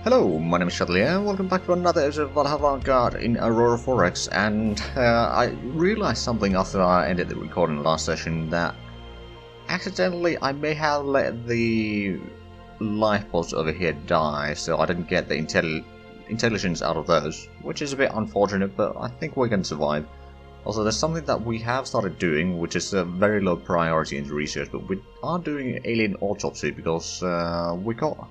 Hello, my name is Zhatelier, welcome back to another episode of Valhalla Vanguard in Aurora Forex, and I realized something after I ended the recording last session, that accidentally I may have let the life pods over here die, so I didn't get the intelligence out of those, which is a bit unfortunate, but I think we can survive. Also, there's something that we have started doing, which is a very low priority in the research, but we are doing alien autopsy because we got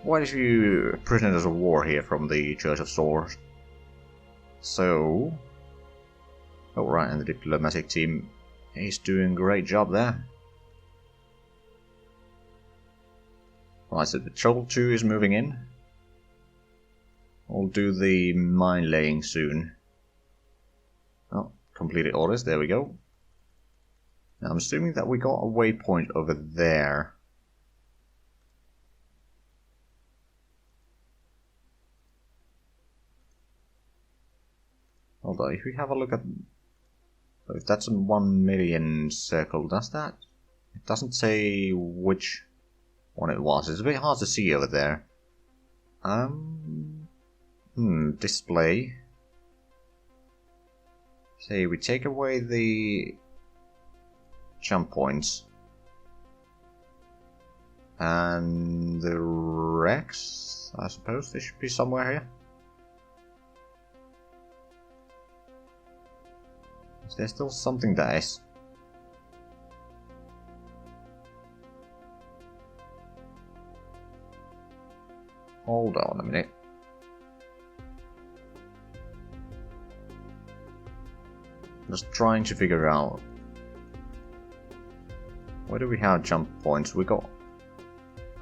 quite a few prisoners of war here from the Church of Swords. So, alright, and the diplomatic team is doing a great job there. Right, so the Patrol 2 is moving in. We'll do the mine laying soon. Oh, completed orders, there we go. Now I'm assuming that we got a waypoint over there. Although, if we have a look at... if that's a 1 million circle, does that? It doesn't say which one it was. It's a bit hard to see over there. Display. Say, we take away the jump points. And the Rex, I suppose they should be somewhere here. Is there still something that is... Hold on a minute. Just trying to figure out... where do we have jump points? We got...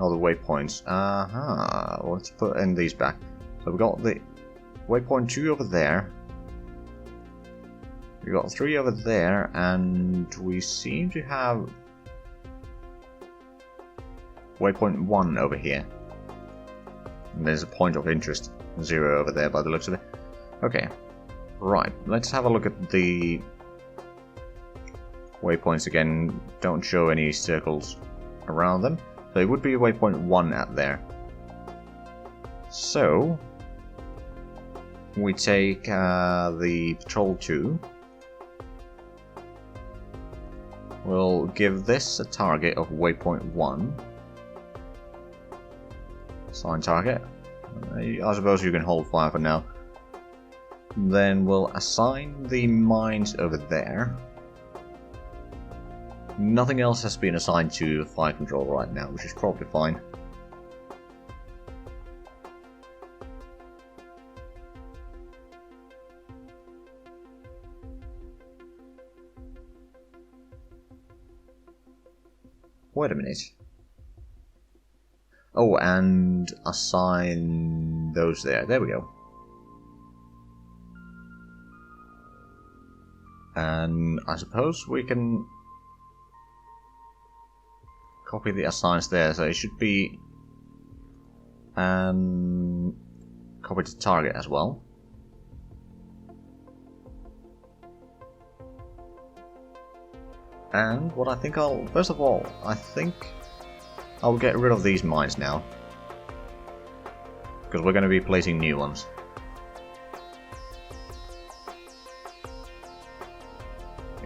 oh, the waypoints. Well, let's put in these back. So we got the waypoint 2 over there. We got 3 over there, and we seem to have waypoint 1 over here. And there's a point of interest 0 over there by the looks of it. Okay, right, let's have a look at the waypoints again. Don't show any circles around them. So it would be waypoint 1 at there. So, we take the Patrol 2. We'll give this a target of waypoint 1. Assign target. I suppose you can hold fire for now. Then we'll assign the mines over there. Nothing else has been assigned to fire control right now, which is probably fine. Wait a minute. Oh, and assign those there. There we go. And I suppose we can copy the assigns there, so it should be copy to target as well. And what I think I'll... first of all, I think I'll get rid of these mines now. Because we're going to be placing new ones.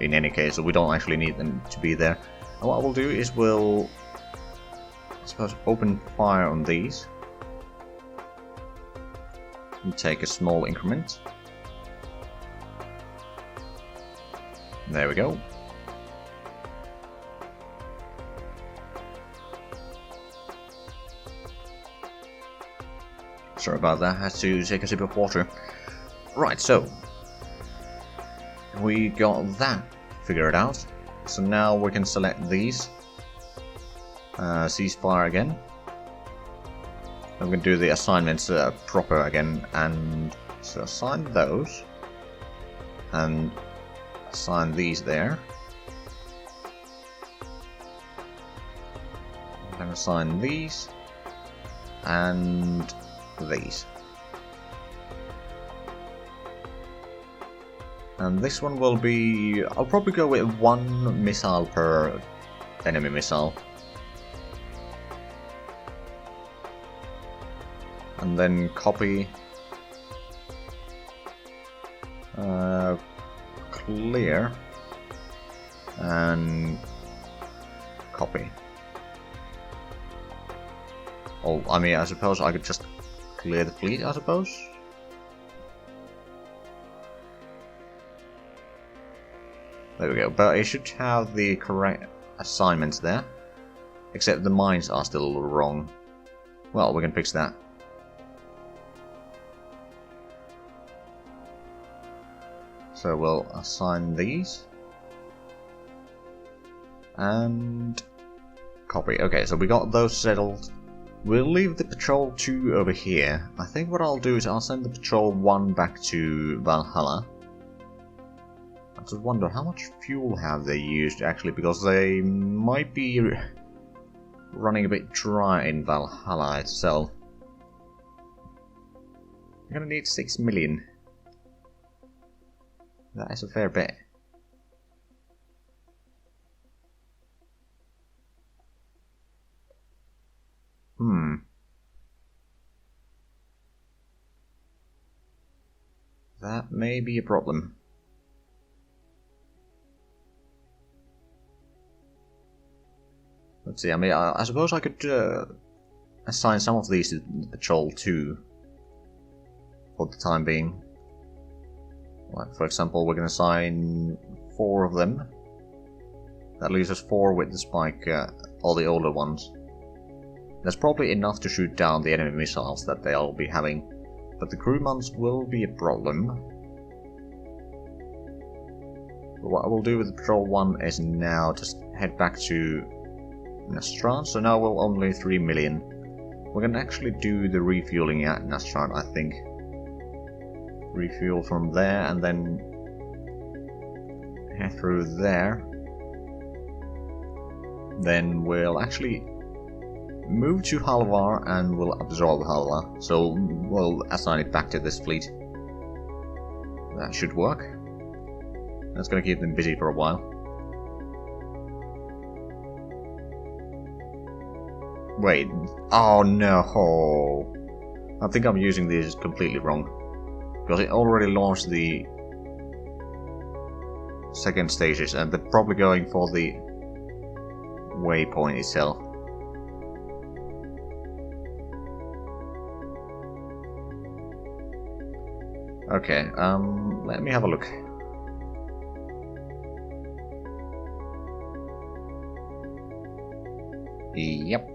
In any case, so we don't actually need them to be there. And what we'll do is we'll... I suppose open fire on these. And take a small increment. There we go. Sorry about that, I had to take a sip of water. Right, so we got that figured out. So now we can select these. Ceasefire again. I'm going to do the assignments proper again, and so assign those. And assign these there. And assign these. And these. And this one will be... I'll probably go with 1 missile per enemy missile. And then copy. Clear. And copy. Oh, I mean, I suppose I could just clear the fleet, I suppose? There we go, but it should have the correct assignments there. Except the mines are still wrong. Well, we can fix that. So we'll assign these. And copy. Okay, so we got those settled. We'll leave the patrol 2 over here. I think what I'll do is I'll send the patrol 1 back to Valhalla. I just wonder how much fuel have they used actually, because they might be running a bit dry in Valhalla itself. We're gonna need 6 million. That is a fair bit. That may be a problem. Let's see, I mean, I suppose I could assign some of these to Patrol 2 for the time being. Like, for example, we're going to assign 4 of them. That leaves us 4 with the spike, all the older ones. That's probably enough to shoot down the enemy missiles that they'll be having, but the crewmans will be a problem. But what I will do with the Patrol 1 is now just head back to Nastran, so now we'll only 3 million. We're gonna actually do the refueling at Nastran, I think. Refuel from there and then head through there. Then we'll actually move to Halvar and we'll absorb Halvar. So we'll assign it back to this fleet. That should work. That's gonna keep them busy for a while. Wait, oh no! I think I'm using this completely wrong. Because it already launched the second stages and they're probably going for the waypoint itself. Okay, let me have a look. Yep.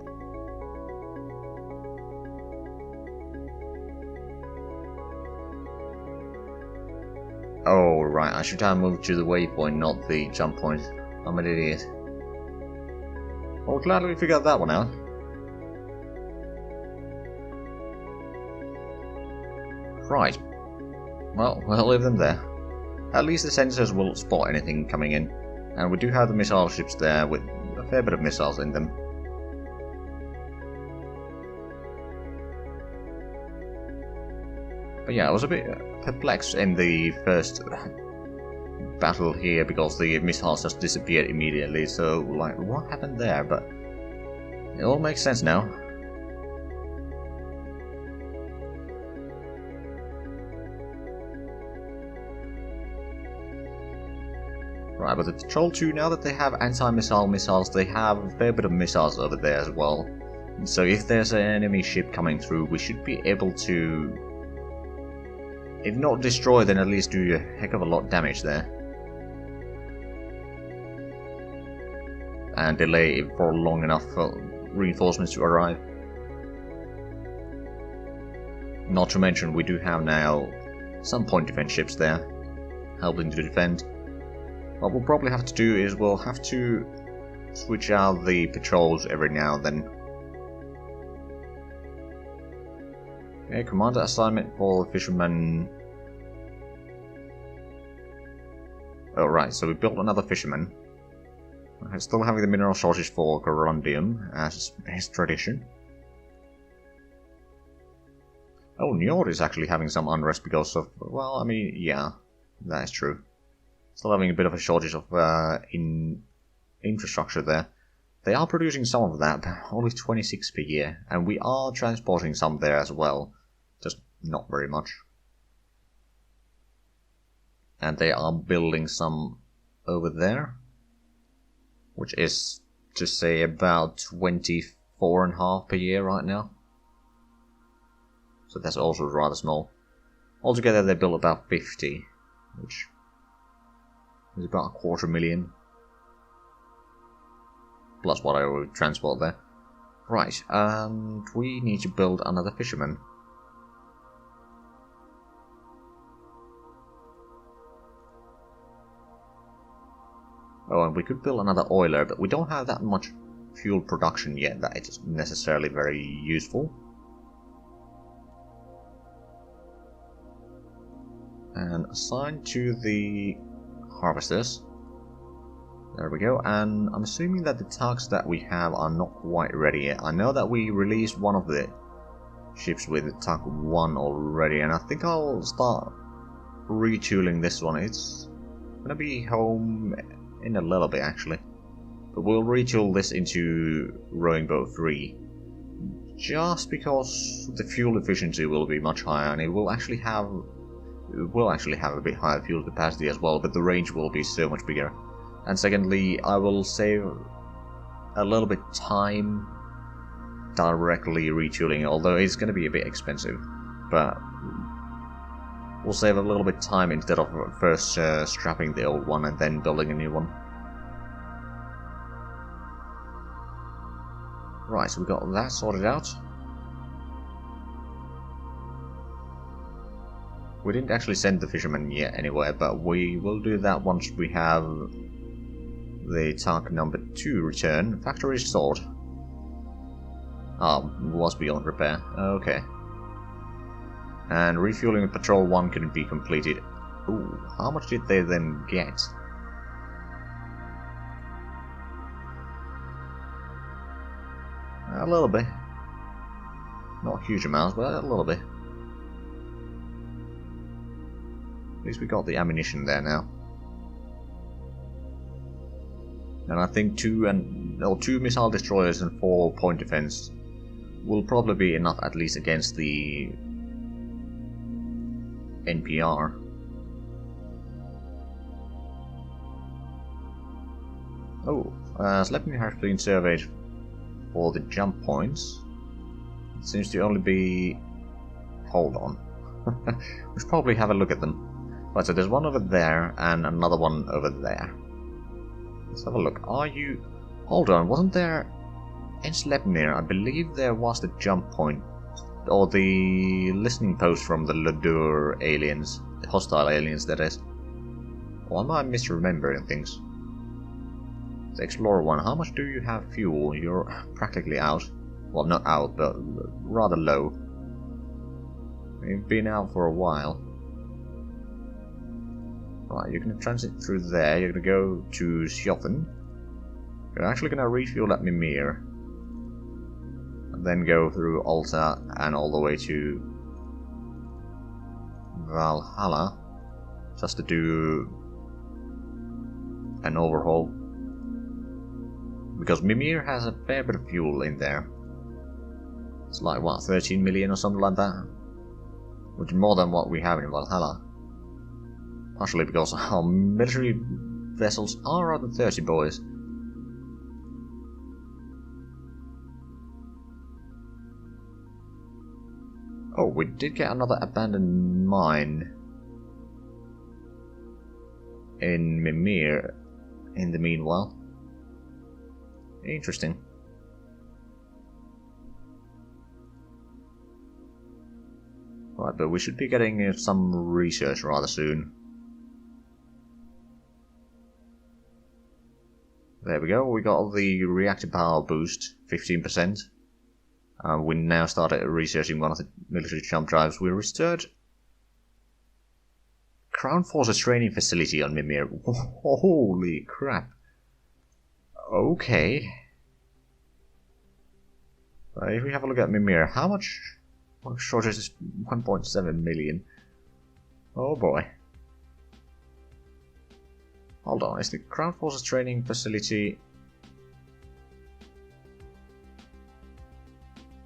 Oh, right, I should have moved to the waypoint, not the jump point. I'm an idiot. Well, glad we figured that one out. Right. Well, we'll leave them there. At least the sensors will spot anything coming in. And we do have the missile ships there with a fair bit of missiles in them. But yeah, I was a bit perplexed in the first battle here because the missiles just disappeared immediately, so like, what happened there? But it all makes sense now. Right, but the Patrol 2, now that they have anti-missile missiles, they have a fair bit of missiles over there as well. So if there's an enemy ship coming through, we should be able to, if not destroy, then at least do a heck of a lot of damage there. And delay it for long enough for reinforcements to arrive. Not to mention, we do have now some point defense ships there, helping to defend. What we'll probably have to do is we'll have to switch out the patrols every now and then. Okay, commander assignment for the fisherman. Oh right, so we built another fisherman. Okay, still having the mineral shortage for Corundium, as is tradition. Oh, Njord is actually having some unrest because of, well, I mean, yeah, that is true. Still having a bit of a shortage of infrastructure there. They are producing some of that, only 26 per year, and we are transporting some there as well, just not very much. And they are building some over there, which is to say about 24.5 per year right now. So that's also rather small. Altogether they build about 50, which is about 250,000. Plus what I will transport there. Right, and we need to build another fisherman. Oh, and we could build another oiler, but we don't have that much fuel production yet that it's necessarily very useful. And assign to the harvesters. There we go, and I'm assuming that the tugs that we have are not quite ready yet. I know that we released one of the ships with tug 1 already, and I think I'll start retooling this one. It's gonna be home in a little bit actually. But we'll retool this into rowing boat 3. Just because the fuel efficiency will be much higher, and it will actually have a bit higher fuel capacity as well, but the range will be so much bigger. And secondly, I will save a little bit time directly retooling, although it's going to be a bit expensive. But we'll save a little bit time instead of first scrapping the old one and then building a new one. Right, so we got that sorted out. We didn't actually send the fisherman yet anywhere, but we will do that once we have the tank number 2 return. Factory restored. Was beyond repair. Okay. And refueling patrol 1 couldn't be completed. Ooh, how much did they then get? A little bit. Not huge amounts, but a little bit. At least we got the ammunition there now. And I think 2 missile destroyers and 4 point defense will probably be enough, at least against the NPR. Oh, Sleipnir has been surveyed for the jump points. It seems to only be... Hold on. We should probably have a look at them. Right, so there's one over there and another one over there. Let's have a look. Are you... Hold on, wasn't there... In Sleipnir, I believe there was the jump point, or the listening post from the Ladur aliens. The hostile aliens, that is. Or am I misremembering things? The Explorer 1, how much do you have fuel? You're practically out. Well, not out, but rather low. You've been out for a while. Right, you're going to transit through there, you're going to go to Sjoffen. You're actually going to refuel at Mimir. And then go through Alta and all the way to Valhalla. Just to do an overhaul. Because Mimir has a fair bit of fuel in there. It's like, what, 13 million or something like that? Which is more than what we have in Valhalla. Partially because our military vessels are rather 30 boys. Oh, we did get another abandoned mine in Mimir in the meanwhile. Interesting. Right, but we should be getting some research rather soon. There we go, we got the reactor power boost, 15%. We now started researching one of the military jump drives. We restored Crown Forces training facility on Mimir. Holy crap. Okay. If we have a look at Mimir, how much shortage is 1.7 million? Oh boy. Hold on, is the Crown Forces training facility...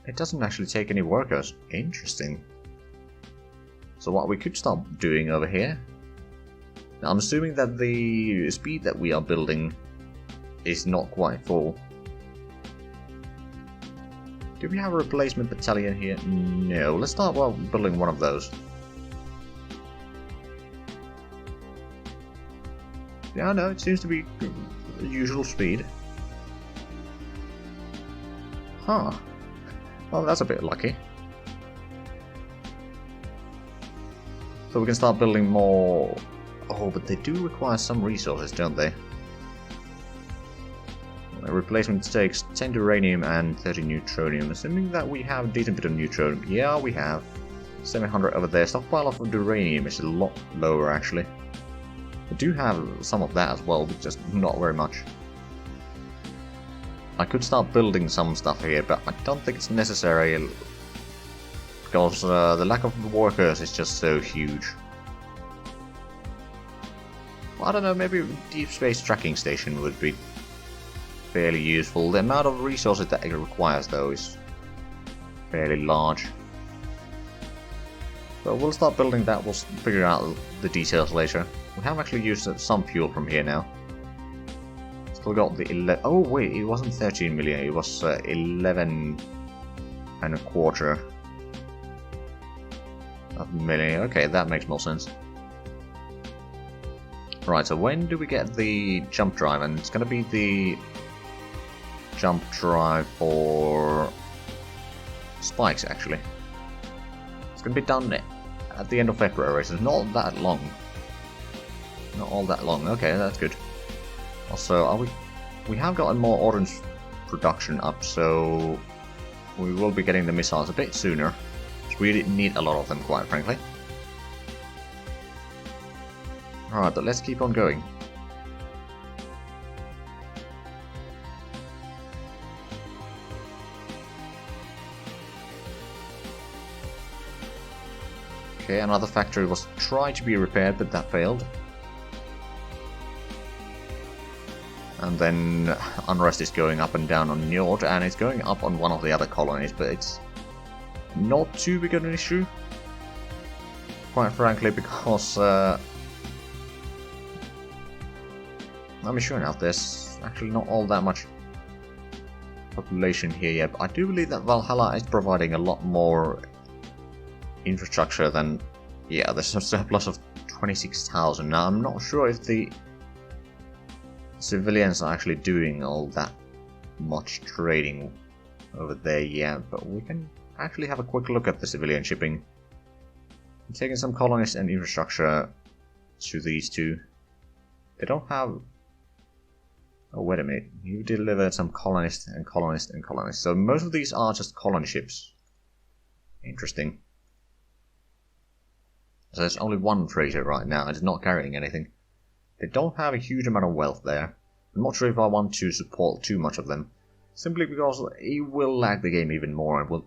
It doesn't actually take any workers. Interesting. So what we could start doing over here... Now, I'm assuming that the speed that we are building is not quite full. Do we have a replacement battalion here? No. Let's start building one of those. Yeah, no, it seems to be the usual speed. Huh. Well, that's a bit lucky. So we can start building more... Oh, but they do require some resources, don't they? A replacement takes 10 uranium and 30 neutronium. Assuming that we have a decent bit of neutronium. Yeah, we have. 700 over there. Stockpile of uranium is a lot lower, actually. I do have some of that as well, but just not very much. I could start building some stuff here, but I don't think it's necessary. Because the lack of workers is just so huge. I don't know, maybe a deep space tracking station would be fairly useful. The amount of resources that it requires, though, is fairly large. But we'll start building that, we'll figure out the details later. We have actually used some fuel from here now. Still got the 11... Oh wait, it wasn't 13 million, it was 11 and a quarter of million. Okay, that makes more sense. Right, so when do we get the jump drive? And it's going to be the jump drive for spikes, actually. It's going to be done at the end of February, so it's not that long. Not all that long. Okay, that's good. Also, we have gotten more ordnance production up, so we will be getting the missiles a bit sooner. We really need a lot of them, quite frankly. Alright, but let's keep on going. Okay, another factory was tried to be repaired, but that failed. And then unrest is going up and down on Njord, and it's going up on one of the other colonies, but it's not too big of an issue. Quite frankly, because I'm sure now there's actually not all that much population here yet, but I do believe that Valhalla is providing a lot more infrastructure than... Yeah, there's a surplus of 26,000. Now, I'm not sure if the civilians are actually doing all that much trading over there yet, but we can actually have a quick look at the civilian shipping. I'm taking some colonists and infrastructure to these two. They don't have... Oh, wait a minute. You delivered some colonists and colonists and colonists. So most of these are just colony ships. Interesting. So there's only one freighter right now. It's not carrying anything. They don't have a huge amount of wealth there. I'm not sure if I want to support too much of them. Simply because it will lag the game even more, and we'll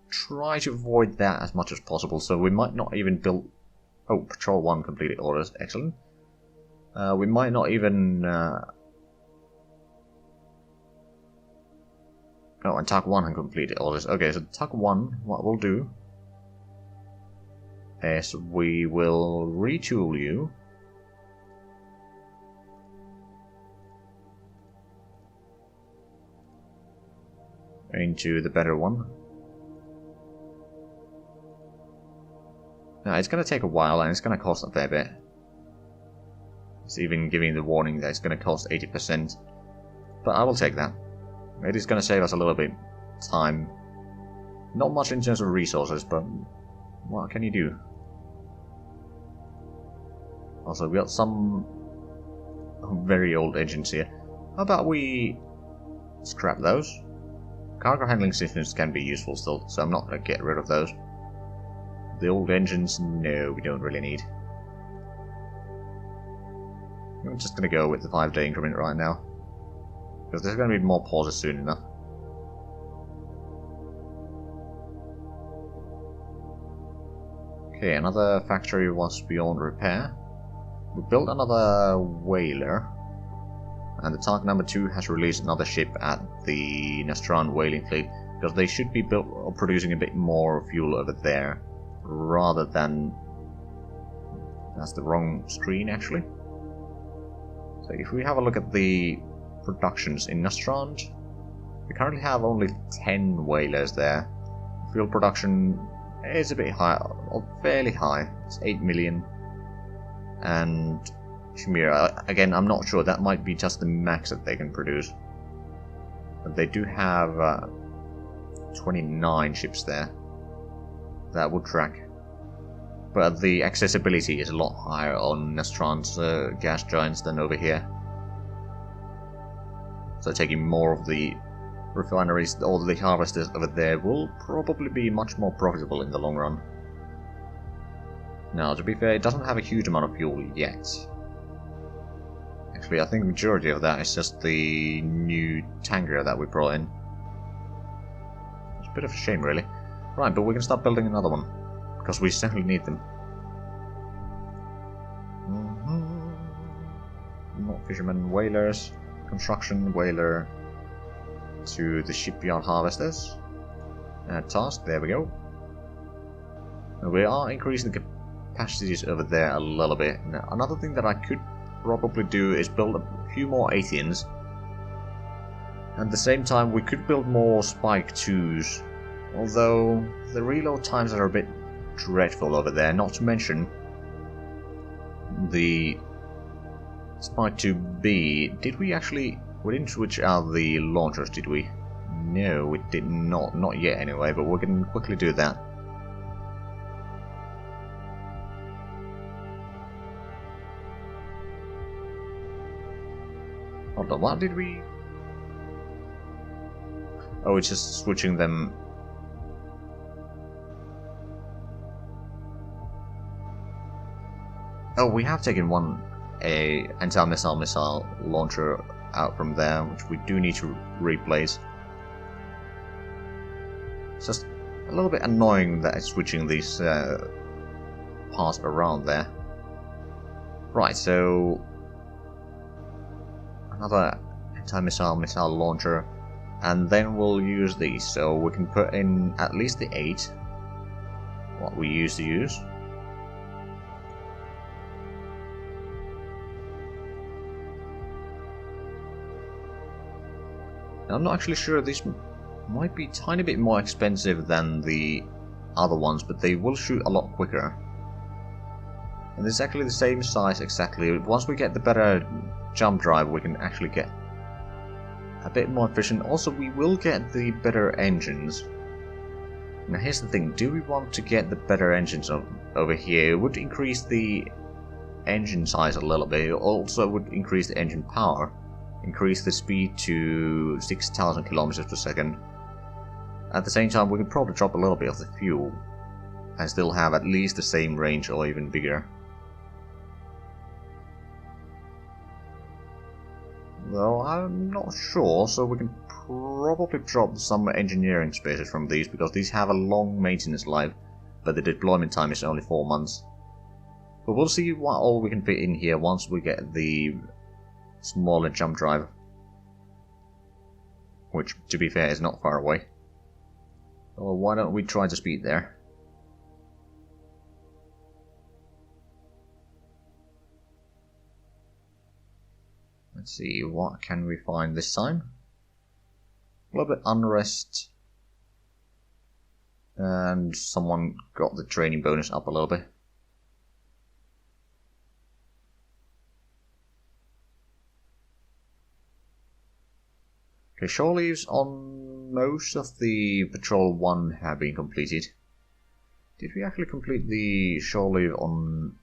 try to avoid that as much as possible. So we might not even build... Oh, Patrol 1 completed orders. Excellent. We might not even... Oh, and TUC 1 has completed orders. Okay, so TUC 1, what we'll do is we will retool you. Into the better one. Now, it's going to take a while and it's going to cost a fair bit. It's even giving the warning that it's going to cost 80%. But I will take that. It is going to save us a little bit time. Not much in terms of resources, but what can you do? Also, we got some very old engines here. How about we scrap those? Cargo handling systems can be useful still, so I'm not going to get rid of those. The old engines, no, we don't really need. I'm just going to go with the 5-day increment right now. Because there's going to be more pauses soon enough. Okay, another factory was beyond repair. We built another whaler. And the TUC number 2 has released another ship at the Nastran whaling fleet. Because they should be built or producing a bit more fuel over there, rather than... That's the wrong screen, actually. So if we have a look at the productions in Nostrand, we currently have only 10 whalers there. Fuel production is a bit high, or fairly high. It's 8 million. And Chimera, again, I'm not sure. That might be just the max that they can produce. But they do have 29 ships there. That would track. But the accessibility is a lot higher on Nostrand's gas giants than over here. So taking more of the refineries, all the harvesters over there will probably be much more profitable in the long run. Now, to be fair, it doesn't have a huge amount of fuel yet. Actually, I think the majority of that is just the new tanker that we brought in. It's a bit of a shame, really. Right, but we can start building another one, because we certainly need them. Not fishermen, whalers, construction, whaler, to the shipyard harvesters. Task, there we go. And we are increasing the capacities over there a little bit. Now, another thing that I could probably do is build a few more Athenians. At the same time, we could build more Spike 2s. Although, the reload times are a bit dreadful over there, not to mention the Spike 2B. Did we actually... We didn't switch out the launchers, did we? No, we did not. Not yet anyway, but we can quickly do that. Hold on, what did we... Oh, it's just switching them... Oh, we have taken one anti-missile launcher out from there, which we do need to replace. It's just a little bit annoying that it's switching these parts around there. Right, so another anti-missile launcher, and then we'll use these, so we can put in at least the 8, what we used to use. I'm not actually sure, these might be a tiny bit more expensive than the other ones, but they will shoot a lot quicker. And it's actually the same size exactly. Once we get the better jump drive, we can actually get a bit more efficient. Also, we will get the better engines. Now here's the thing, do we want to get the better engines over here? It would increase the engine size a little bit. It also would increase the engine power. Increase the speed to 6,000 kilometers per second. At the same time, we can probably drop a little bit of the fuel and still have at least the same range or even bigger. Though I'm not sure, so we can probably drop some engineering spaces from these, because these have a long maintenance life, but the deployment time is only 4 months. But we'll see what all we can fit in here once we get the smaller jump drive, which, to be fair, is not far away. Well, why don't we try to speed there? Let's see, what can we find this time? A little bit unrest, and someone got the training bonus up a little bit. Okay, shore leaves on most of the Patrol 1 have been completed. Did we actually complete the shore leave on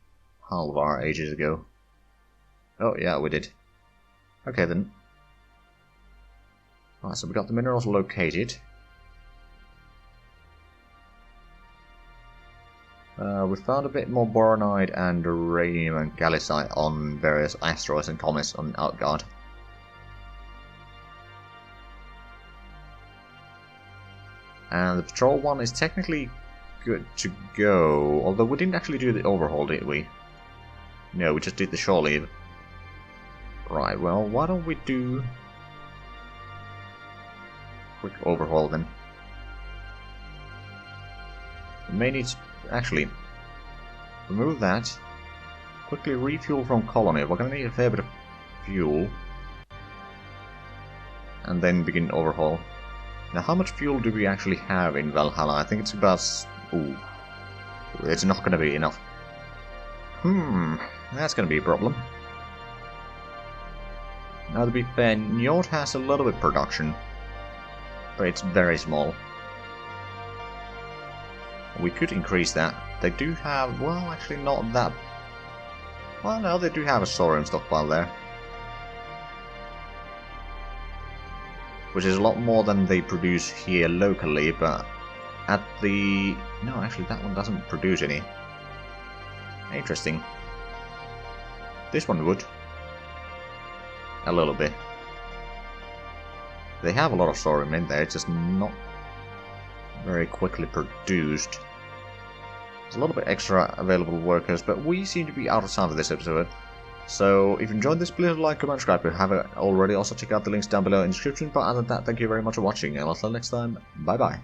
Halvar ages ago? Oh yeah, we did. Okay then. Right, so we got the minerals located. We found a bit more boronite and uranium and galicite on various asteroids and comets on Outguard. And the Patrol 1 is technically good to go, although we didn't actually do the overhaul, did we? No, we just did the shore leave. Right, well, why don't we do a quick overhaul then? may need to actually remove that. Quickly refuel from colony. We're gonna need a fair bit of fuel. And then begin overhaul. Now, how much fuel do we actually have in Valhalla? I think it's about... Ooh. It's not gonna be enough. That's gonna be a problem. Now, to be fair, Njord has a little bit of production. But it's very small. We could increase that. They do have... Well, actually not that... Well, no, they do have a Saurian stockpile there. Which is a lot more than they produce here locally, but at the... No, actually that one doesn't produce any. Interesting. This one would. A little bit. They have a lot of Saurian in there, it's just not very quickly produced. There's a little bit extra available workers, but we seem to be out of time for this episode. So, if you enjoyed this, please like, comment, subscribe if you haven't already. Also, check out the links down below in the description. But other than that, thank you very much for watching, and until next time, bye bye.